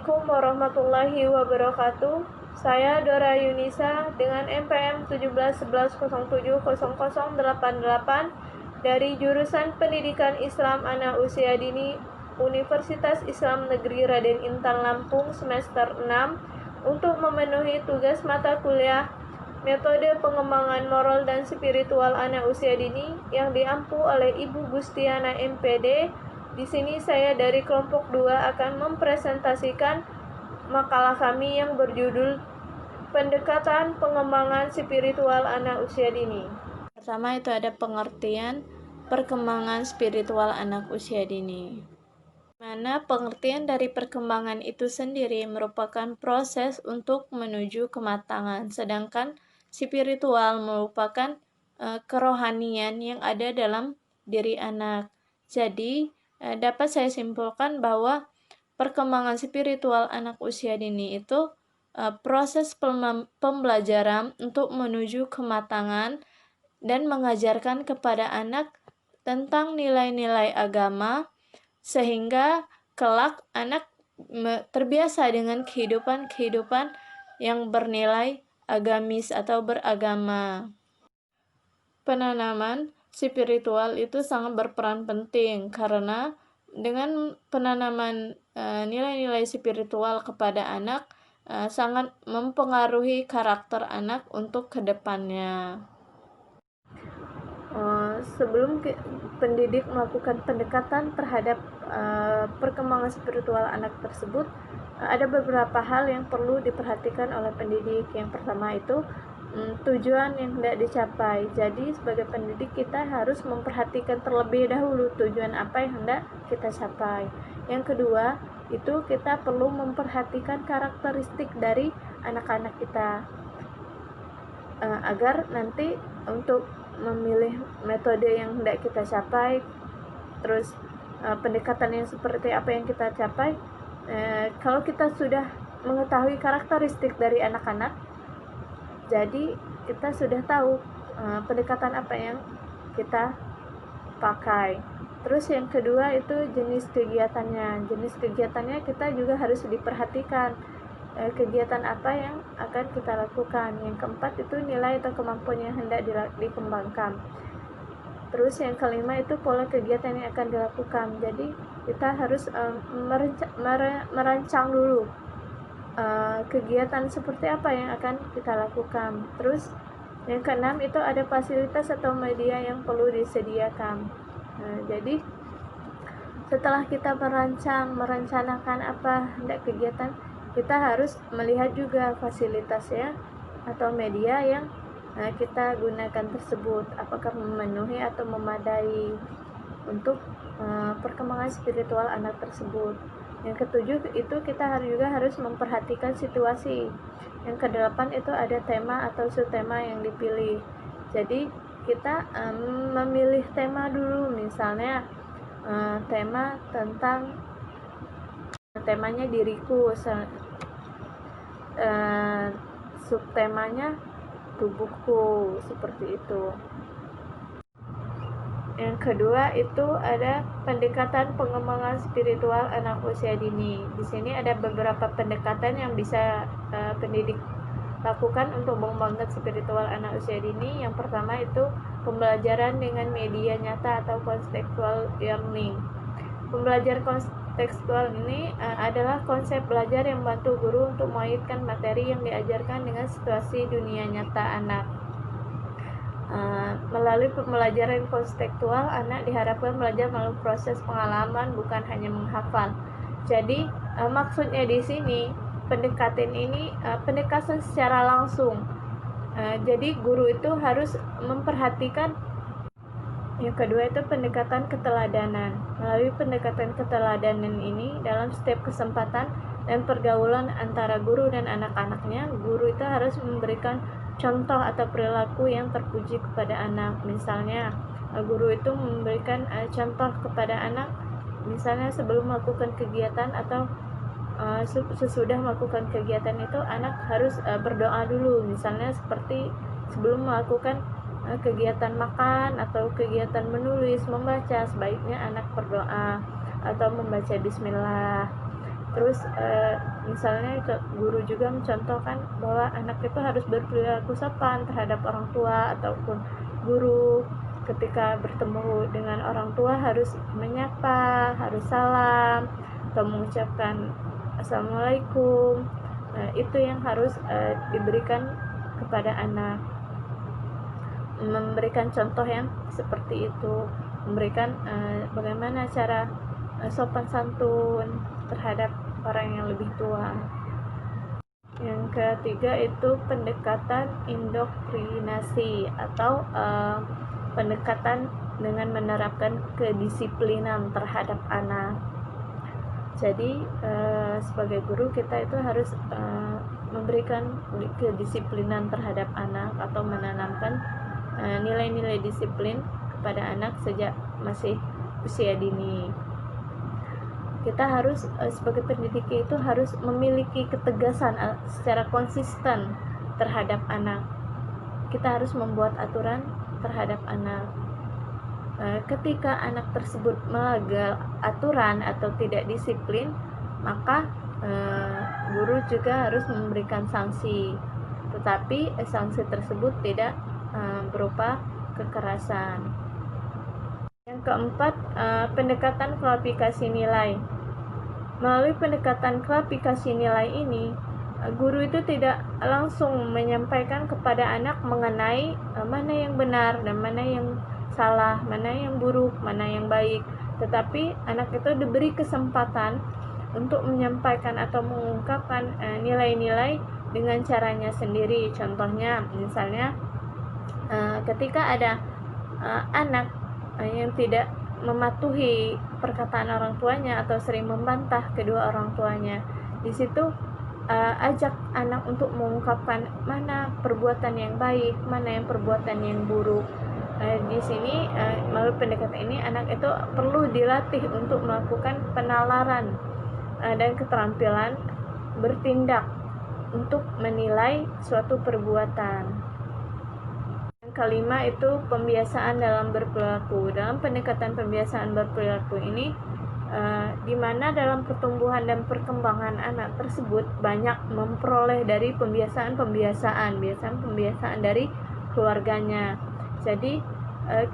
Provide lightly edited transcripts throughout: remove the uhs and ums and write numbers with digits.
Assalamualaikum warahmatullahi wabarakatuh. Saya Dora Yunisa dengan NPM 1711070088 dari jurusan Pendidikan Islam Anak Usia Dini Universitas Islam Negeri Raden Intan Lampung semester 6 untuk memenuhi tugas mata kuliah Metode Pengembangan Moral dan Spiritual Anak Usia Dini yang diampu oleh Ibu Gustiana MPD. Di sini saya dari kelompok 2 akan mempresentasikan makalah kami yang berjudul Pendekatan Pengembangan Spiritual Anak Usia Dini. Pertama itu ada pengertian perkembangan spiritual anak usia dini. Mana pengertian dari perkembangan itu sendiri merupakan proses untuk menuju kematangan, sedangkan spiritual merupakan kerohanian yang ada dalam diri anak. Jadi, dapat saya simpulkan bahwa perkembangan spiritual anak usia dini itu proses pembelajaran untuk menuju kematangan dan mengajarkan kepada anak tentang nilai-nilai agama, sehingga kelak anak terbiasa dengan kehidupan yang bernilai agamis atau beragama. Penanaman spiritual itu sangat berperan penting karena dengan penanaman nilai-nilai spiritual kepada anak sangat mempengaruhi karakter anak untuk kedepannya. Sebelum pendidik melakukan pendekatan terhadap perkembangan spiritual anak tersebut, ada beberapa hal yang perlu diperhatikan oleh pendidik. Yang pertama itu tujuan yang hendak dicapai. Jadi sebagai pendidik kita harus memperhatikan terlebih dahulu tujuan apa yang hendak kita capai. Yang kedua, itu kita perlu memperhatikan karakteristik dari anak-anak kita agar nanti untuk memilih metode yang hendak kita capai, terus pendekatan yang seperti apa yang kita capai. Kalau kita sudah mengetahui karakteristik dari anak-anak, jadi kita sudah tahu pendekatan apa yang kita pakai. Terus yang kedua itu jenis kegiatannya. Jenis kegiatannya kita juga harus diperhatikan. Kegiatan apa yang akan kita lakukan. Yang keempat itu nilai atau kemampuan yang hendak dikembangkan. Terus yang kelima itu pola kegiatan yang akan dilakukan. Jadi kita harus merancang dulu kegiatan seperti apa yang akan kita lakukan. Terus yang keenam itu ada fasilitas atau media yang perlu disediakan. Jadi setelah kita merencanakan apa hendak kegiatan, kita harus melihat juga fasilitasnya atau media yang kita gunakan tersebut, apakah memenuhi atau memadai untuk perkembangan spiritual anak tersebut. Yang ketujuh itu kita juga harus memperhatikan situasi. Yang kedelapan itu ada tema atau subtema yang dipilih. Jadi kita memilih tema dulu, misalnya tema tentang temanya diriku, subtemanya tubuhku, seperti itu. Yang kedua itu ada pendekatan pengembangan spiritual anak usia dini. Di sini ada beberapa pendekatan yang bisa pendidik lakukan untuk mengembangkan spiritual anak usia dini. Yang pertama itu pembelajaran dengan media nyata atau contextual learning. Pembelajaran kontekstual ini adalah konsep belajar yang membantu guru untuk mengaitkan materi yang diajarkan dengan situasi dunia nyata anak. Melalui pembelajaran kontekstual, anak diharapkan belajar melalui proses pengalaman, bukan hanya menghafal. Jadi maksudnya di sini pendekatan secara langsung. Jadi guru itu harus memperhatikan. Yang kedua itu pendekatan keteladanan. Melalui pendekatan keteladanan ini, dalam setiap kesempatan dan pergaulan antara guru dan anak-anaknya, guru itu harus memberikan contoh atau perilaku yang terpuji kepada anak. Misalnya, guru itu memberikan contoh kepada anak, misalnya sebelum melakukan kegiatan atau sesudah melakukan kegiatan itu, anak harus berdoa dulu. Misalnya seperti sebelum melakukan kegiatan makan atau kegiatan menulis, membaca, sebaiknya anak berdoa atau membaca bismillah. Terus misalnya guru juga mencontohkan bahwa anak itu harus berperilaku sopan terhadap orang tua, ataupun guru ketika bertemu dengan orang tua harus menyapa, harus salam, atau mengucapkan assalamualaikum. Nah, itu yang harus diberikan kepada anak, memberikan contoh yang seperti itu, memberikan bagaimana cara sopan santun terhadap orang yang lebih tua. Yang ketiga itu pendekatan indoktrinasi atau pendekatan dengan menerapkan kedisiplinan terhadap anak. Jadi sebagai guru kita itu harus memberikan kedisiplinan terhadap anak atau menanamkan nilai-nilai disiplin kepada anak sejak masih usia dini. Kita harus sebagai pendidik itu harus memiliki ketegasan secara konsisten terhadap anak. Kita harus membuat aturan terhadap anak. Ketika anak tersebut melanggar aturan atau tidak disiplin, maka guru juga harus memberikan sanksi. Tetapi sanksi tersebut tidak berupa kekerasan. Yang keempat, pendekatan klasifikasi nilai. Melalui pendekatan klasifikasi nilai ini, guru itu tidak langsung menyampaikan kepada anak mengenai mana yang benar dan mana yang salah, mana yang buruk, mana yang baik. Tetapi anak itu diberi kesempatan untuk menyampaikan atau mengungkapkan nilai-nilai dengan caranya sendiri. Contohnya, misalnya ketika ada anak yang tidak mematuhi perkataan orang tuanya atau sering membantah kedua orang tuanya, di situ ajak anak untuk mengungkapkan mana perbuatan yang baik, mana yang perbuatan yang buruk. Di sini melalui pendekatan ini anak itu perlu dilatih untuk melakukan penalaran dan keterampilan bertindak untuk menilai suatu perbuatan. Kelima itu pembiasaan dalam berperilaku. Dalam pendekatan pembiasaan berperilaku ini di mana dalam pertumbuhan dan perkembangan anak tersebut banyak memperoleh dari pembiasaan dari keluarganya. Jadi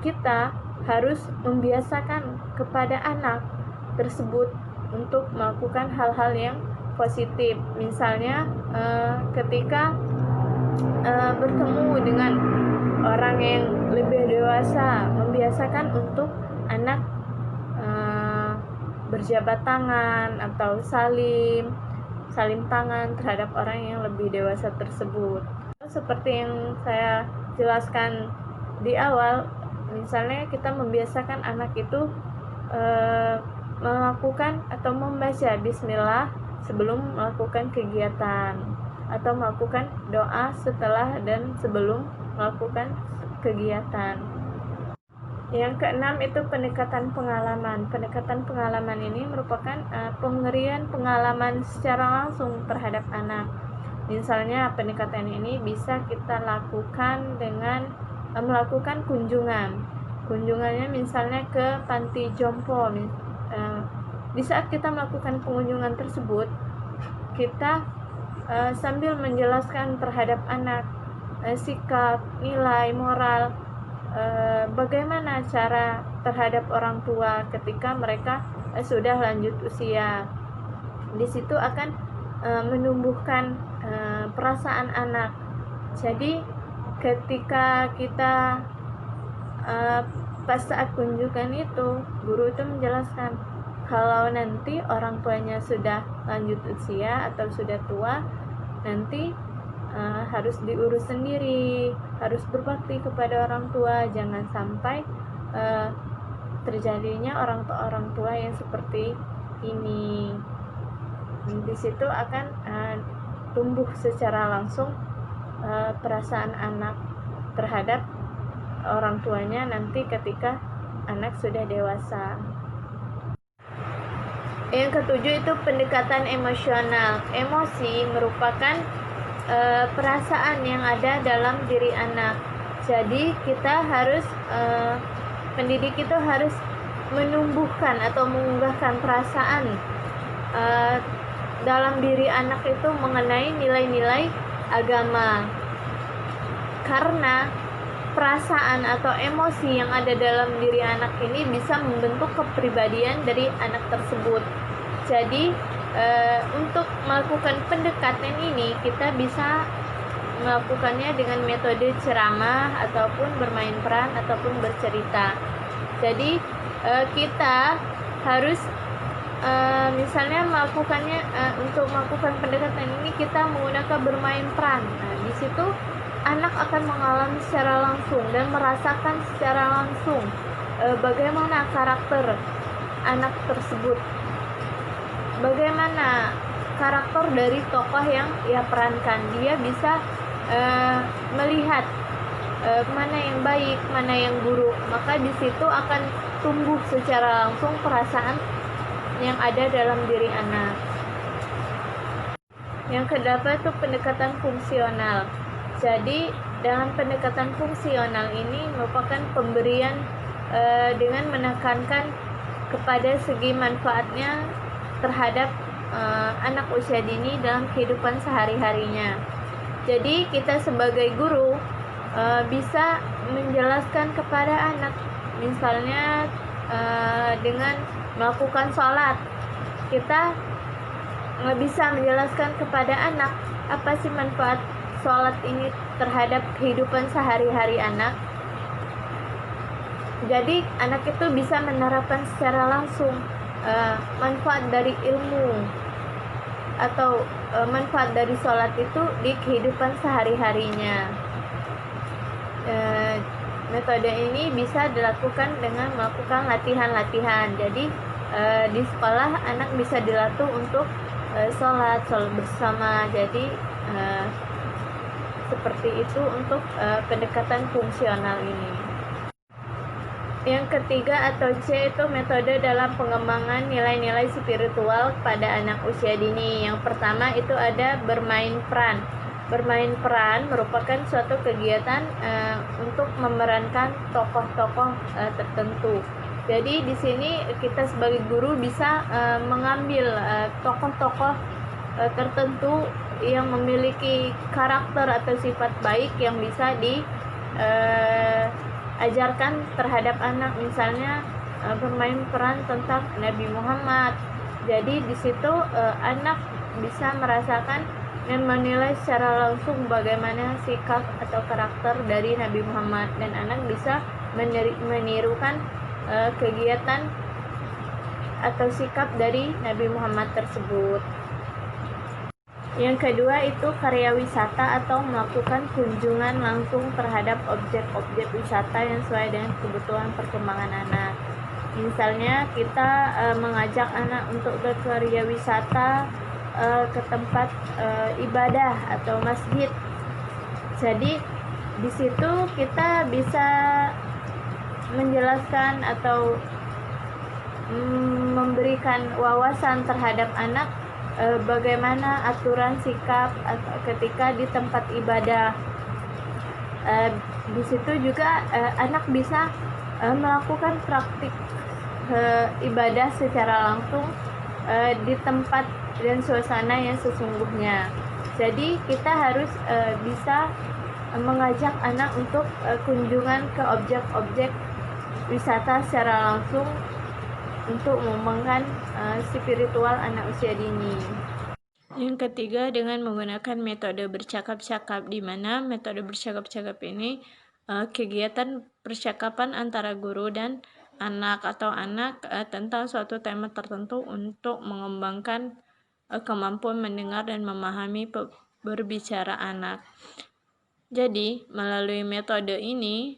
kita harus membiasakan kepada anak tersebut untuk melakukan hal-hal yang positif. Misalnya ketika bertemu dengan orang yang lebih dewasa, membiasakan untuk anak berjabat tangan atau salim tangan terhadap orang yang lebih dewasa tersebut. Seperti yang saya jelaskan di awal, misalnya kita membiasakan anak itu melakukan atau membaca bismillah sebelum melakukan kegiatan, atau melakukan doa setelah dan sebelum melakukan kegiatan. Yang keenam itu pendekatan pengalaman. Pendekatan pengalaman ini merupakan pemberian pengalaman secara langsung terhadap anak. Misalnya pendekatan ini bisa kita lakukan dengan melakukan kunjungan. Kunjungannya misalnya ke panti jompo. Di saat kita melakukan pengunjungan tersebut, kita sambil menjelaskan terhadap anak sikap, nilai, moral, bagaimana cara terhadap orang tua ketika mereka sudah lanjut usia. Di situ akan menumbuhkan perasaan anak. Jadi ketika kita pas saat kunjungan itu, guru itu menjelaskan kalau nanti orang tuanya sudah lanjut usia atau sudah tua, nanti harus diurus sendiri, harus berbakti kepada orang tua, jangan sampai terjadinya orang tua yang seperti ini. Di situ akan tumbuh secara langsung perasaan anak terhadap orang tuanya nanti ketika anak sudah dewasa. Yang ketujuh itu pendekatan emosional. Emosi merupakan perasaan yang ada dalam diri anak. Jadi kita harus pendidik itu harus menumbuhkan atau mengunggahkan perasaan dalam diri anak itu mengenai nilai-nilai agama, karena perasaan atau emosi yang ada dalam diri anak ini bisa membentuk kepribadian dari anak tersebut. Jadi untuk melakukan pendekatan ini kita bisa melakukannya dengan metode ceramah ataupun bermain peran ataupun bercerita. Jadi kita harus misalnya melakukannya untuk melakukan pendekatan ini kita menggunakan bermain peran. Nah, di situ anak akan mengalami secara langsung dan merasakan secara langsung bagaimana karakter anak tersebut, bagaimana karakter dari tokoh yang ia perankan. Dia bisa melihat mana yang baik, mana yang buruk. Maka di situ akan tumbuh secara langsung perasaan yang ada dalam diri anak. Yang kedua itu pendekatan fungsional. Jadi dalam pendekatan fungsional ini merupakan pemberian dengan menekankan kepada segi manfaatnya terhadap anak usia dini dalam kehidupan sehari-harinya. Jadi kita sebagai guru bisa menjelaskan kepada anak, misalnya dengan melakukan sholat, kita bisa menjelaskan kepada anak apa sih manfaat sholat ini terhadap kehidupan sehari-hari anak. Jadi anak itu bisa menerapkan secara langsung manfaat dari ilmu atau manfaat dari sholat itu di kehidupan sehari-harinya. Metode ini bisa dilakukan dengan melakukan latihan-latihan. Jadi di sekolah anak bisa dilatih untuk sholat bersama. Jadi seperti itu untuk pendekatan fungsional ini. Yang ketiga atau C itu metode dalam pengembangan nilai-nilai spiritual pada anak usia dini. Yang pertama itu ada bermain peran. Bermain peran merupakan suatu kegiatan untuk memerankan tokoh-tokoh tertentu. Jadi di sini kita sebagai guru bisa mengambil tokoh-tokoh tertentu yang memiliki karakter atau sifat baik yang bisa diajarkan terhadap anak. Misalnya bermain peran tentang Nabi Muhammad. Jadi di situ anak bisa merasakan dan menilai secara langsung bagaimana sikap atau karakter dari Nabi Muhammad, dan anak bisa menirukan kegiatan atau sikap dari Nabi Muhammad tersebut. Yang kedua itu karya wisata atau melakukan kunjungan langsung terhadap objek-objek wisata yang sesuai dengan kebutuhan perkembangan anak. Misalnya kita mengajak anak untuk berkarya wisata ke tempat ibadah atau masjid. Jadi di situ kita bisa menjelaskan atau memberikan wawasan terhadap anak bagaimana aturan sikap ketika di tempat ibadah. Di situ juga anak bisa melakukan praktik ibadah secara langsung di tempat dan suasana yang sesungguhnya. Jadi kita harus bisa mengajak anak untuk kunjungan ke objek-objek wisata secara langsung untuk mengembangkan spiritual anak usia dini. Yang ketiga dengan menggunakan metode bercakap-cakap, di mana metode bercakap-cakap ini kegiatan percakapan antara guru dan anak atau anak tentang suatu tema tertentu untuk mengembangkan kemampuan mendengar dan memahami berbicara anak. Jadi melalui metode ini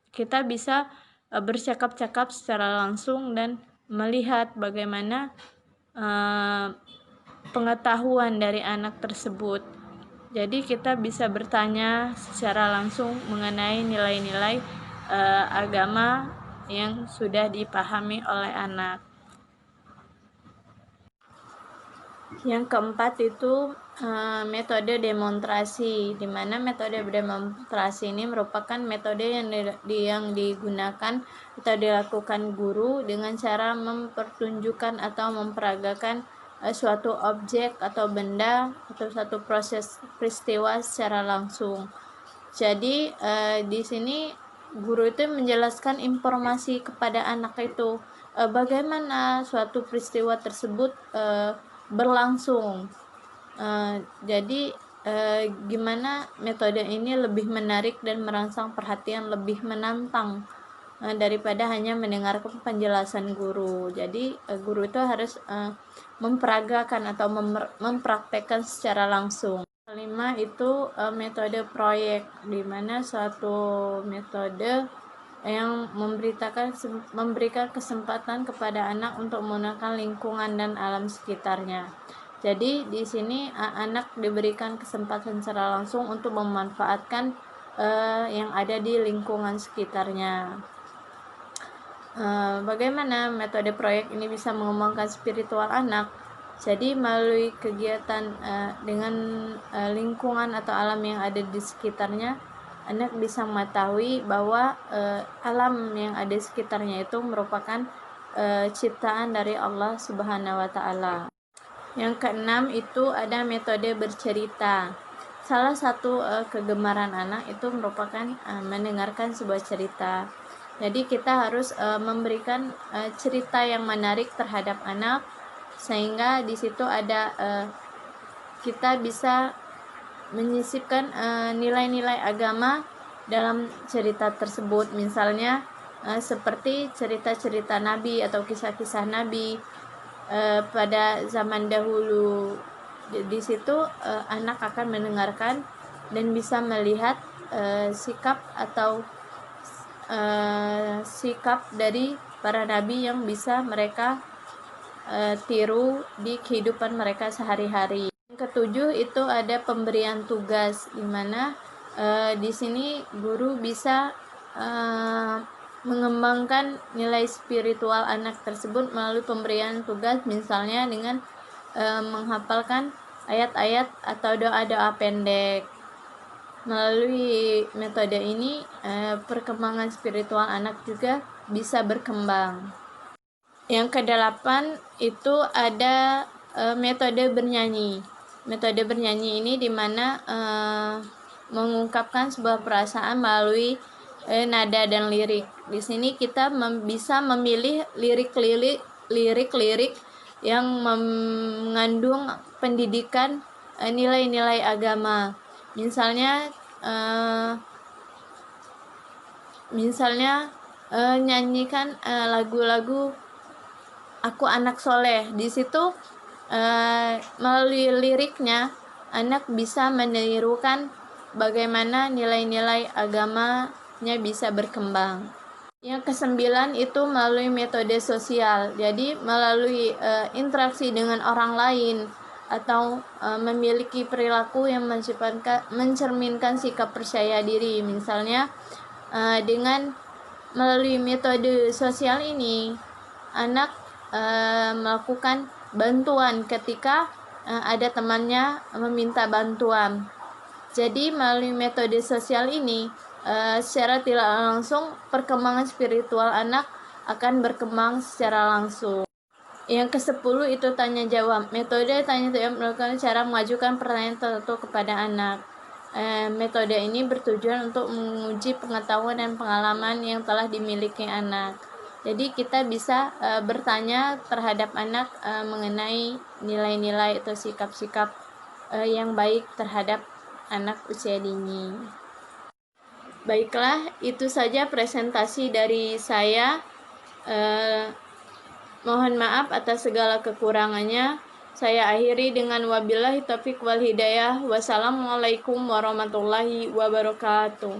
kita bisa bercakap-cakap secara langsung dan melihat bagaimana pengetahuan dari anak tersebut. Jadi kita bisa bertanya secara langsung mengenai nilai-nilai agama yang sudah dipahami oleh anak. Yang keempat itu metode demonstrasi, di mana metode demonstrasi ini merupakan metode yang digunakan atau dilakukan guru dengan cara mempertunjukkan atau memperagakan suatu objek atau benda atau satu proses peristiwa secara langsung. Jadi di sini guru itu menjelaskan informasi kepada anak itu bagaimana suatu peristiwa tersebut berlangsung. Jadi gimana metode ini lebih menarik dan merangsang perhatian, lebih menantang daripada hanya mendengarkan penjelasan guru. Jadi guru itu harus memperagakan atau mempraktekkan secara langsung. Kelima itu metode proyek, di mana suatu metode yang memberikan kesempatan kepada anak untuk menggunakan lingkungan dan alam sekitarnya. Jadi di sini anak diberikan kesempatan secara langsung untuk memanfaatkan yang ada di lingkungan sekitarnya. Bagaimana metode proyek ini bisa mengembangkan spiritual anak? Jadi melalui kegiatan dengan lingkungan atau alam yang ada di sekitarnya, anak bisa mengetahui bahwa alam yang ada di sekitarnya itu merupakan ciptaan dari Allah Subhanahu wa Ta'ala. Yang keenam itu ada metode bercerita. Salah satu kegemaran anak itu merupakan mendengarkan sebuah cerita. Jadi kita harus memberikan cerita yang menarik terhadap anak, sehingga di situ ada kita bisa menyisipkan nilai-nilai agama dalam cerita tersebut. Misalnya seperti cerita-cerita Nabi atau kisah-kisah Nabi pada zaman dahulu. Di situ anak akan mendengarkan dan bisa melihat sikap atau sikap dari para nabi yang bisa mereka tiru di kehidupan mereka sehari-hari. Yang ketujuh itu ada pemberian tugas, di mana di sini guru bisa mengembangkan nilai spiritual anak tersebut melalui pemberian tugas, misalnya dengan menghafalkan ayat-ayat atau doa-doa pendek. Melalui metode ini perkembangan spiritual anak juga bisa berkembang. Yang kedelapan itu ada metode bernyanyi. Metode bernyanyi ini dimana mengungkapkan sebuah perasaan melalui nada dan lirik. Di sini kita bisa memilih lirik-lirik yang mengandung pendidikan nilai-nilai agama. Misalnya nyanyikan lagu-lagu Aku Anak Soleh. Di situ melalui liriknya anak bisa menirukan bagaimana nilai-nilai agamanya bisa berkembang. Yang kesembilan itu melalui metode sosial. Jadi melalui interaksi dengan orang lain atau memiliki perilaku yang mencerminkan sikap percaya diri. Misalnya dengan melalui metode sosial ini anak melakukan bantuan ketika ada temannya meminta bantuan. Jadi melalui metode sosial ini secara tidak langsung perkembangan spiritual anak akan berkembang secara langsung. Yang ke-10 itu tanya jawab. Metode tanya jawab merupakan cara mengajukan pertanyaan tertentu kepada anak. Metode ini bertujuan untuk menguji pengetahuan dan pengalaman yang telah dimiliki anak. Jadi kita bisa bertanya terhadap anak mengenai nilai-nilai atau sikap-sikap yang baik terhadap anak usia dini. Baiklah, itu saja presentasi dari saya. Mohon maaf atas segala kekurangannya. Saya akhiri dengan wabillahi taufiq wal hidayah. Wassalamualaikum warahmatullahi wabarakatuh.